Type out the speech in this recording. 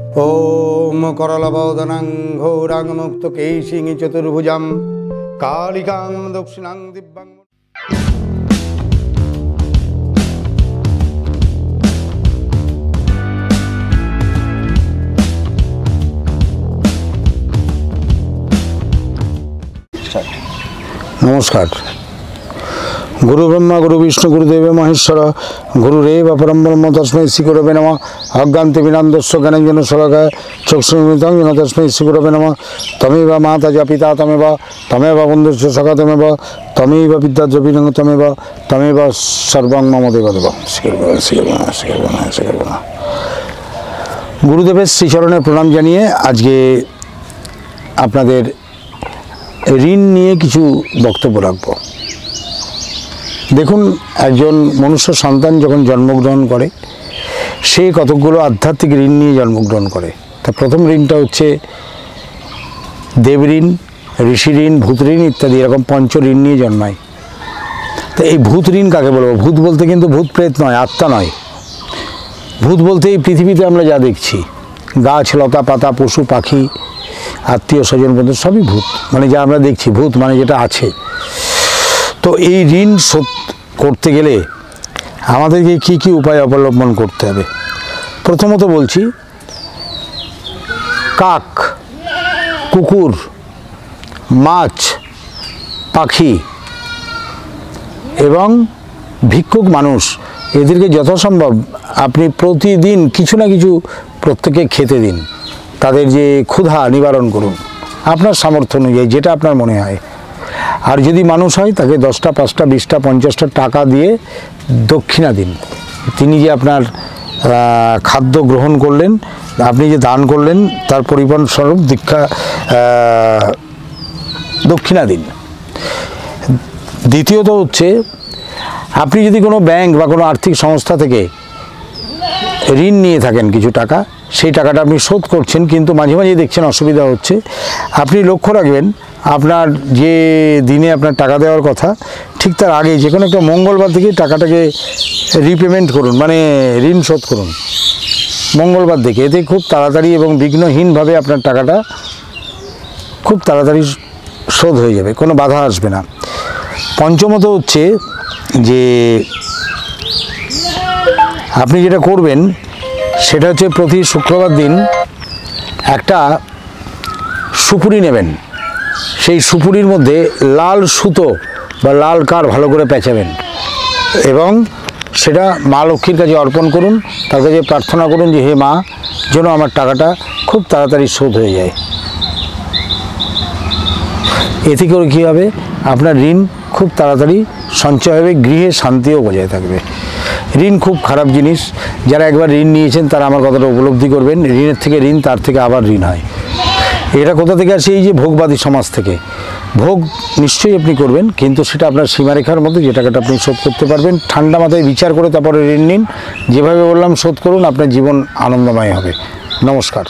ओम करलबोधनं घोरां मुक्तकेशिं चतुर्भुजां कालिकां दक्षिणां दिव्यां। नमस्कार। गुरु ब्रह्मा गुरु विष्णु गुरुदेव महेश्वर गुरुरेव परम ब्रह्म तस्मै श्री गुरवे नमः। अज्ञान्ति विनन्दस्य ज्ञानाञ्जन शलाकया चक्षुरुन्मिलितं येन तस्मै श्री गुरवे नमः। तमेव माता च पिता तमेव बन्धुश्च सखा तमेव विद्या च विनङ्ग तमेव सर्वं मम देवदेव। गुरुदेवेर श्रीचरणे प्रणाम जानिए आज के आपनादेर ऋण निये किछु बक्तव्य राखबो। देखुन एकजन मनुष्य सन्तान जखन जन्मग्रहण करे से कतकगुलो आध्यात्मिक ऋण निये जन्मग्रहण करे। ता प्रथम ऋणटा हच्छे देव ऋण, ऋषि ऋण, भूत ऋण इत्यादि एरकम पंच ऋण निये जन्माय। तो ये भूत ऋण काके बोलबो? भूत बोलते किन्तु भूत प्रेत नय, आत्मा नय। भूत बोलते এই পৃথিবীতে আমরা যা দেখছি গাছ লতা পাতা পশু পাখি आत्मीय स्वजन बंधु सभी भूत माने जा आमरा देखছি भूत माने जेटा आछे। तो এই ঋণ শোধ করতে গেলে আমাদেরকে কি কি উপায় অবলম্বন করতে হবে? প্রথমত বলছি কাক, কুকুর, মাছ, পাখি এবং ভিক্ষুক মানুষ এদেরকে যথাসম্ভব আপনি প্রতিদিন কিছু না কিছু প্রত্যেককে খেতে দিন। তাদের যে ক্ষুধা নিবারণ করুন আপনার সামর্থ্য অনুযায়ী যেটা আপনার মনে হয়। আর যদি মানুষ হয় তাকে 10টা 5টা 20টা 50টা টাকা দিয়ে দক্ষিণা দিন। তিনি যে আপনার খাদ্য গ্রহণ করলেন, আপনি যে দান করলেন তার পরিমাণ স্বরূপ দক্ষিণা দিন। দ্বিতীয়ত হচ্ছে আপনি যদি কোনো ব্যাংক বা কোনো আর্থিক সংস্থা থেকে ঋণ নিয়ে থাকেন কিছু টাকা, সেই টাকাটা আপনি শোধ করছেন কিন্তু মাঝে মাঝে দেখছেন অসুবিধা হচ্ছে, আপনি লক্ষ্য রাখবেন আপনার যে দিনে আপনার টাকা দেওয়ার কথা ঠিক তার আগে যে কোনো একটা মঙ্গলবার থেকে টাকাটাকে রিপেমেন্ট করুন, মানে ঋণ শোধ করুন মঙ্গলবার থেকে। এতে খুব তাড়াতাড়ি এবং বিঘ্নহীনভাবে আপনার টাকাটা খুব তাড়াতাড়ি শোধ হয়ে যাবে, কোনো বাধা আসবে না। পঞ্চমত হচ্ছে যে আপনি যেটা করবেন সেটা হচ্ছে প্রতি শুক্রবার দিন একটা সুপুরি নেবেন। সেই সুপুরির মধ্যে লাল সুতো বা লাল কার ভালো করে পেঁচাবেন এবং সেটা মা লক্ষ্মীর কাছে অর্পণ করুন। তার কাছে প্রার্থনা করুন যে হে মা, যেন আমার টাকাটা খুব তাড়াতাড়ি শোধ হয়ে যায়। এতে করে কী হবে? আপনার ঋণ খুব তাড়াতাড়ি সঞ্চয় হবে, গৃহে শান্তিও বজায় থাকবে। ঋণ খুব খারাপ জিনিস। যারা একবার ঋণ নিয়েছেন তারা আমার কথাটা উপলব্ধি করবেন। ঋণের থেকে ঋণ, তার থেকে আবার ঋণ হয়। এটা কোথা থেকে আসে? এই যে ভোগবাদী সমাজ থেকে। ভোগ নিশ্চয়ই আপনি করবেন কিন্তু সেটা আপনার সীমারেখার মধ্যে, যে টাকাটা আপনি শোধ করতে পারবেন। ঠান্ডা মাথায় বিচার করে তারপরে ঋণ নিন। যেভাবে বললাম শোধ করুন, আপনার জীবন আনন্দময় হবে। নমস্কার।